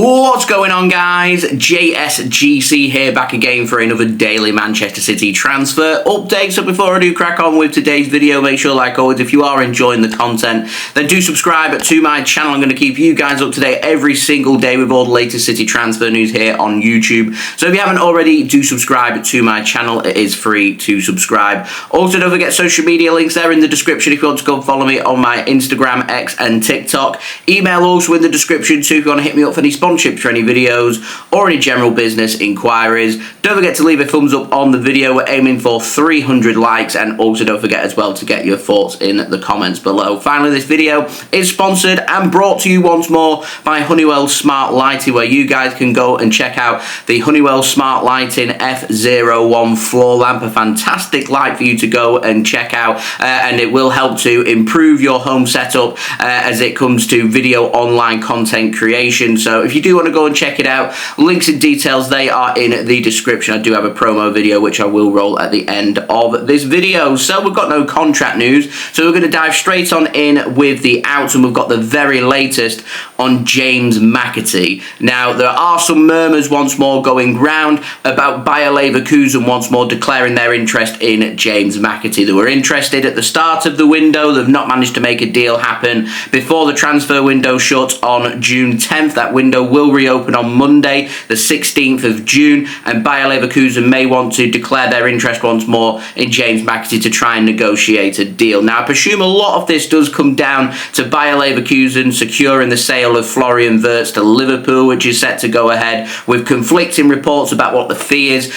What's going on, guys? JSGC here, back again for another daily Manchester City transfer update. So before I do crack on with today's video, make sure, like always, if you are enjoying the content, then do subscribe to my channel. I'm going to keep you guys up to date every single day with all the latest City transfer news here on YouTube. So if you haven't already, do subscribe to my channel. It is free to subscribe. Also, don't forget social media links there in the description if you want to go and follow me on my Instagram, X and TikTok. Email also in the description too if you want to hit me up for any sponsorships for any videos or any general business inquiries. Don't forget to leave a thumbs up on the video. We're aiming for 300 likes, and also don't forget as well to get your thoughts in the comments below. Finally, this video is sponsored and brought to you once more by Honeywell Smart Lighting, where you guys can go and check out the Honeywell Smart Lighting F01 floor lamp. A fantastic light for you to go and check out, and it will help to improve your home setup as it comes to video online content creation. So if you do want to go and check it out, links and details, they are in the description. I do have a promo video which I will roll at the end of this video. So we've got no contract news, so we're going to dive straight on in with the outs, and we've got the very latest on James McAtee. Now, there are some murmurs once more going round about Bayer Leverkusen once more declaring their interest in James McAtee. They were interested at the start of the window. They've not managed to make a deal happen before the transfer window shuts on June 10th. That window will reopen on Monday, the 16th of June, and Bayer Leverkusen may want to declare their interest once more in James McAtee to try and negotiate a deal. Now, I presume a lot of this does come down to Bayer Leverkusen securing the sale of Florian Wirtz to Liverpool, which is set to go ahead, with conflicting reports about what the fee is.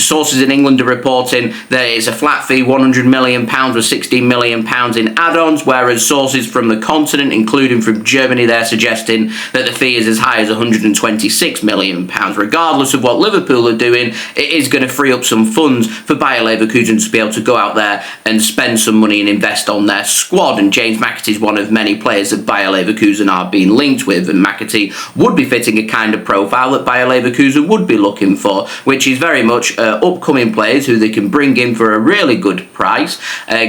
Sources in England are reporting that it's a flat fee, £100 million with £16 million in add-ons, whereas sources from the continent, including from Germany, they're suggesting that the fee is as high as £126 million. Regardless of what Liverpool are doing, it is going to free up some funds for Bayer Leverkusen to be able to go out there and spend some money and invest on their squad. And James McAtee is one of many players that Bayer Leverkusen are being linked with, and McAtee would be fitting a kind of profile that Bayer Leverkusen would be looking for, which is very much upcoming players who they can bring in for a really good price,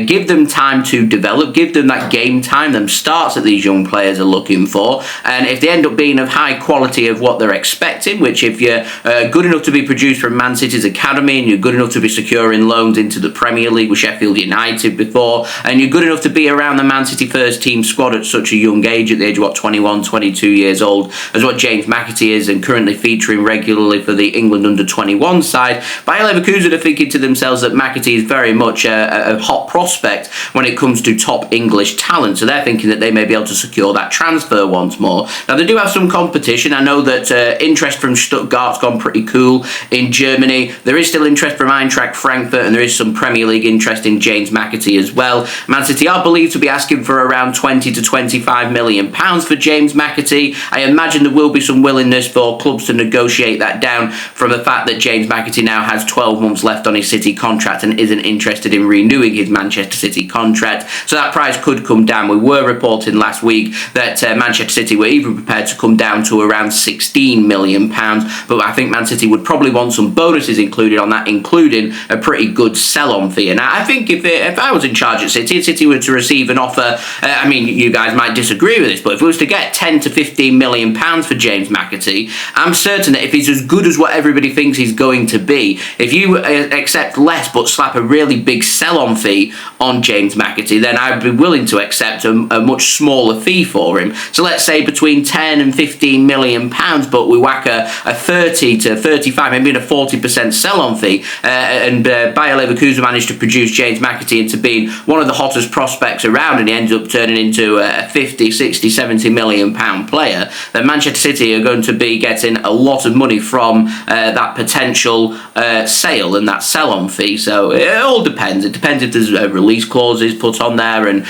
give them time to develop, give them that game time, them starts that these young players are looking for, and if they end up being of high quality of what they're expecting, which if you're good enough to be produced from Man City's academy, and you're good enough to be securing loans into the Premier League with Sheffield United before, and you're good enough to be around the Man City first team squad at such a young age, at the age of 21, 22 years old, as what James McAtee is, and currently featuring regularly for the England under-21 side, Bayer Leverkusen are thinking to themselves that McAtee is very much a hot prospect when it comes to top English talent, so they're thinking that they may be able to secure that transfer once more. Now, they do have some competition. I know that interest from Stuttgart's gone pretty cool in Germany. There is still interest from Eintracht Frankfurt, and there is some Premier League interest in James McAtee as well. Man City are believed to be asking for around £20 to £25 million for James McAtee. I imagine there will be some willingness for clubs to negotiate that down from the fact that James McAtee now has 12 months left on his City contract and isn't interested in renewing his Manchester City contract. So that price could come down. We were reporting last week that Manchester City were even prepared to come down to around £16 million, but I think Man City would probably want some bonuses included on that, including a pretty good sell-on fee. And I think if I was in charge at City, if City were to receive an offer, I mean, you guys might disagree with this, but if we was to get £10 to £15 million for James McAtee, I'm certain that if he's as good as what everybody thinks he's going to be, if you accept less but slap a really big sell-on fee on James McAtee, then I'd be willing to accept a much smaller fee for him. So let's say between £10 and £15 million, but we whack a 30 to 35, maybe a 40% sell-on fee, and Bayer Leverkusen managed to produce James McAtee into being one of the hottest prospects around, and he ended up turning into a 50, 60, 70 million pound player, then Manchester City are going to be getting a lot of money from that potential sale and that sell-on fee. So it all depends. It depends if there's release clauses put on there, and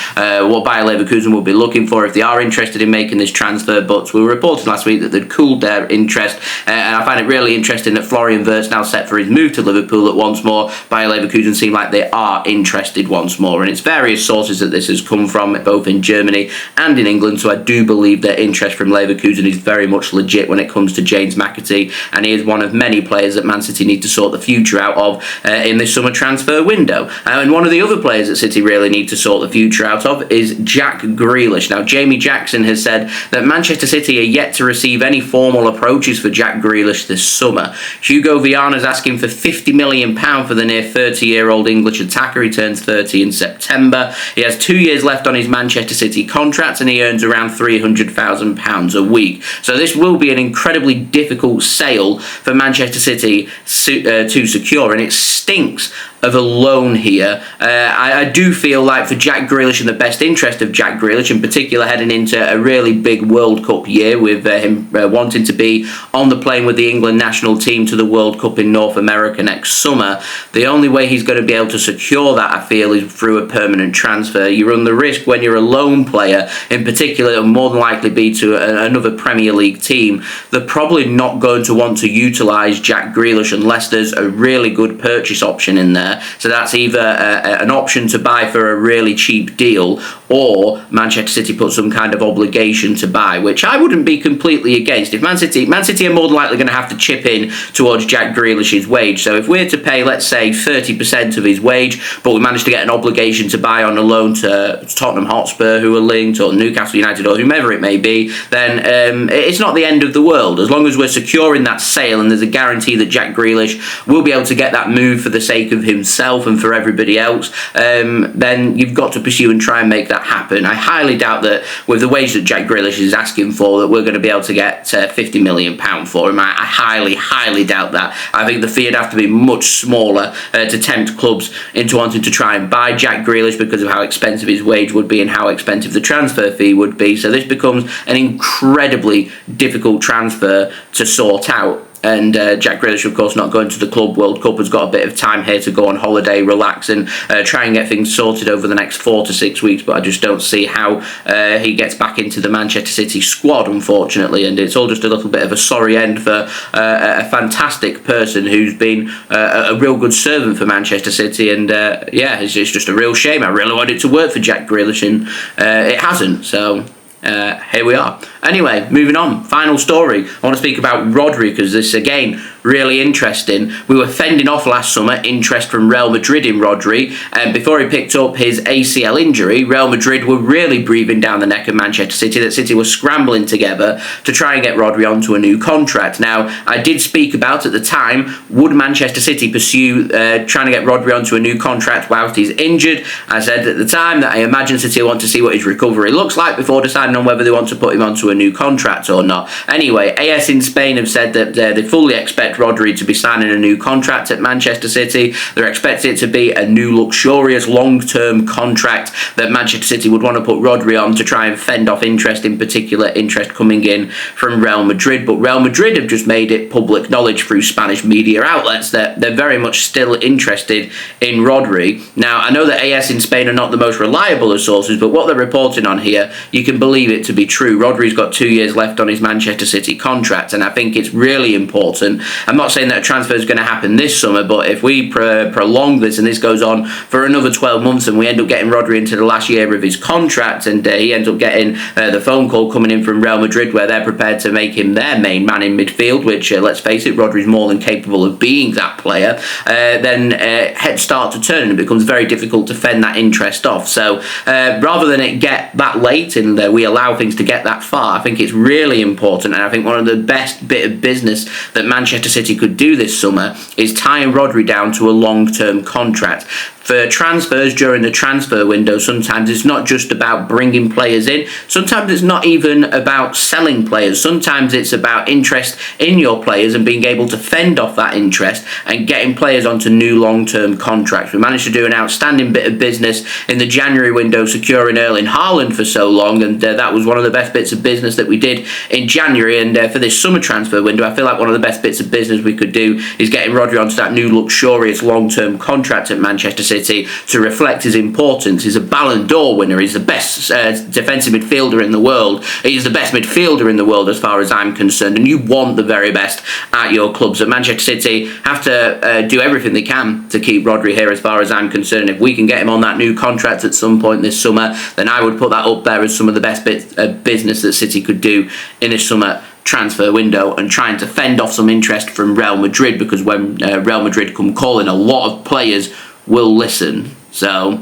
what Bayer Leverkusen will be looking for if they are interested in making this transfer. But we were reporting last week that they'd cooled their interest, and I find it really interesting that Florian Wirtz now set for his move to Liverpool, that once more Bayer Leverkusen seem like they are interested once more, and it's various sources that this has come from, both in Germany and in England, so I do believe that interest from Leverkusen is very much legit when it comes to James McAtee, and he is one of many players that Man City need to sort the future out of in this summer transfer window. And one of the other players that City really need to sort the future out of is Jack Grealish. Now, Jamie Jackson has said that Manchester City are yet to receive any formal approaches for Jack Grealish this summer. Hugo Viana's asking for £50 million for the near 30-year-old English attacker. He turns 30 in September. He has 2 years left on his Manchester City contract and he earns around £300,000 a week. So this will be an incredibly difficult sale for Manchester City to secure, and it stinks of a loan here. I do feel like for Jack Grealish, in the best interest of Jack Grealish, in particular heading into a really big World Cup year with him wanting to be on the plane with the England national team to the World Cup in North America next summer, the only way he's going to be able to secure that, I feel, is through a permanent transfer. You run the risk when you're a loan player, in particular, it'll more than likely be to another Premier League team. They're probably not going to want to utilise Jack Grealish unless there's a really good purchase option in there. So that's either an option to buy for a really cheap deal, or Manchester City put some kind of obligation to buy, which I wouldn't be completely against. If Man City are more than likely going to have to chip in towards Jack Grealish's wage. So if we're to pay, let's say, 30% of his wage, but we manage to get an obligation to buy on a loan to Tottenham Hotspur, who are linked, or Newcastle United, or whomever it may be, then it's not the end of the world. As long as we're securing that sale and there's a guarantee that Jack Grealish will be able to get that move for the sake of himself and for everybody else, then you've got to pursue and try and make that happen. I highly doubt that with the wage that Jack Grealish is asking for, that we're going to be able to get £50 million for him. I highly doubt that. I think the fee would have to be much smaller to tempt clubs into wanting to try and buy Jack Grealish because of how expensive his wage would be and how expensive the transfer fee would be. So this becomes an incredibly difficult transfer to sort out. And Jack Grealish, of course, not going to the Club World Cup, has got a bit of time here to go on holiday, relax, and try and get things sorted over the next 4 to 6 weeks. But I just don't see how he gets back into the Manchester City squad, unfortunately. And it's all just a little bit of a sorry end for a fantastic person who's been a real good servant for Manchester City. And yeah, it's just a real shame. I really wanted it to work for Jack Grealish, and it hasn't. So here we are. Anyway, moving on. Final story. I want to speak about Rodri, because this, again, really interesting. We were fending off last summer interest from Real Madrid in Rodri, and before he picked up his ACL injury, Real Madrid were really breathing down the neck of Manchester City, that City was scrambling together to try and get Rodri onto a new contract. Now, I did speak about at the time, would Manchester City pursue trying to get Rodri onto a new contract whilst he's injured? I said at the time that I imagine City want to see what his recovery looks like before deciding on whether they want to put him onto a new contract or not. Anyway, AS in Spain have said that they fully expect Rodri to be signing a new contract at Manchester City. They're expecting it to be a new luxurious long-term contract that Manchester City would want to put Rodri on to try and fend off interest, in particular interest coming in from Real Madrid. But Real Madrid have just made it public knowledge through Spanish media outlets that they're very much still interested in Rodri. Now, I know that AS in Spain are not the most reliable of sources, but what they're reporting on here, you can believe it to be true. Rodri's got 2 years left on his Manchester City contract, and I think it's really important. I'm not saying that a transfer is going to happen this summer, but if we prolong this and this goes on for another 12 months and we end up getting Rodri into the last year of his contract, and he ends up getting the phone call coming in from Real Madrid where they're prepared to make him their main man in midfield, which, let's face it, Rodri's more than capable of being that player, then heads start to turn and it becomes very difficult to fend that interest off. So rather than it get that late and we allow things to get that far, I think it's really important, and I think one of the best bit of business that Manchester City could do this summer is tying Rodri down to a long-term contract. For transfers during the transfer window, sometimes it's not just about bringing players in. Sometimes it's not even about selling players. Sometimes it's about interest in your players and being able to fend off that interest and getting players onto new long-term contracts. We managed to do an outstanding bit of business in the January window, securing Erling Haaland for so long, and that was one of the best bits of business that we did in January. And for this summer transfer window, I feel like one of the best bits of business we could do is getting Rodri onto that new luxurious long-term contract at Manchester City to reflect his importance. He's a Ballon d'Or winner. He's the best defensive midfielder in the world. He's the best midfielder in the world as far as I'm concerned, and you want the very best at your clubs. And Manchester City have to do everything they can to keep Rodri here as far as I'm concerned. If we can get him on that new contract at some point this summer, then I would put that up there as some of the best bits of business that City could do in this summer transfer window, and trying to fend off some interest from Real Madrid, because when Real Madrid come calling, a lot of players will listen. So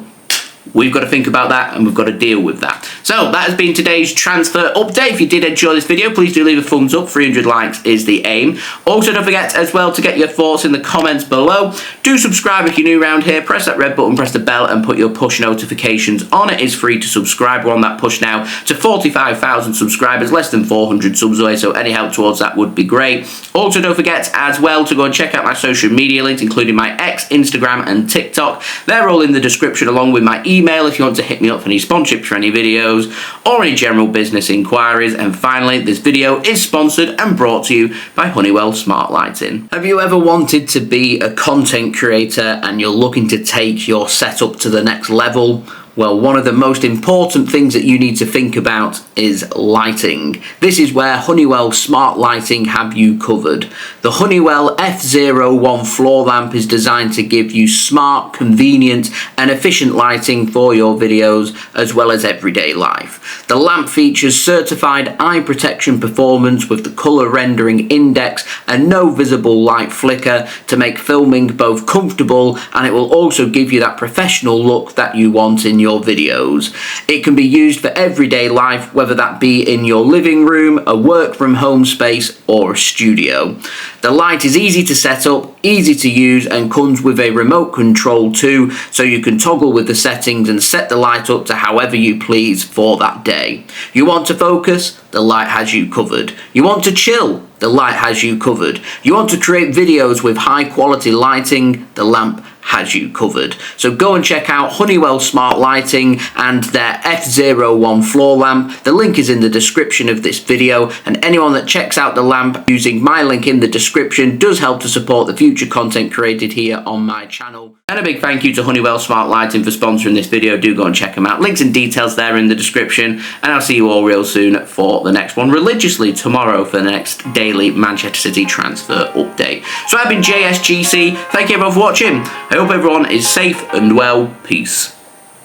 we've got to think about that and we've got to deal with that. So that has been today's transfer update. If you did enjoy this video, please do leave a thumbs up. 300 likes is the aim. Also, don't forget as well to get your thoughts in the comments below. Do subscribe if you're new around here. Press that red button, press the bell and put your push notifications on. It is free to subscribe. We're on that push now to 45,000 subscribers, less than 400 subs away, so any help towards that would be great. Also, don't forget as well to go and check out my social media links, including my X, Instagram and TikTok. They're all in the description, along with my email if you want to hit me up for any sponsorships for any videos or any general business inquiries. And finally, this video is sponsored and brought to you by Honeywell Smart Lighting. Have you ever wanted to be a content creator and you're looking to take your setup to the next level? Well, one of the most important things that you need to think about is lighting. This is where Honeywell Smart Lighting have you covered. The Honeywell F01 floor lamp is designed to give you smart, convenient and efficient lighting for your videos as well as everyday life. The lamp features certified eye protection performance with the colour rendering index and no visible light flicker to make filming both comfortable, and it will also give you that professional look that you want in your videos. It can be used for everyday life, whether that be in your living room, a work from home space or a studio. The light is easy to set up, easy to use and comes with a remote control too, so you can toggle with the settings and set the light up to however you please for that day. You want to focus? The light has you covered. You want to chill? The light has you covered. You want to create videos with high quality lighting? The lamp has you covered. So go and check out Honeywell Smart Lighting and their F01 floor lamp. The link is in the description of this video, and anyone that checks out the lamp using my link in the description does help to support the future content created here on my channel. And a big thank you to Honeywell Smart Lighting for sponsoring this video. Do go and check them out. Links and details there in the description, and I'll see you all real soon for the next one, religiously tomorrow for the next daily Manchester City transfer update. So I've been JSGC. Thank you everyone for watching. I hope everyone is safe and well. Peace.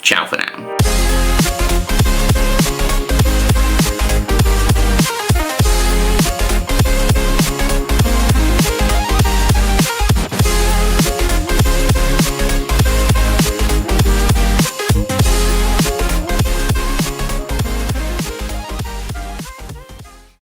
Ciao for now.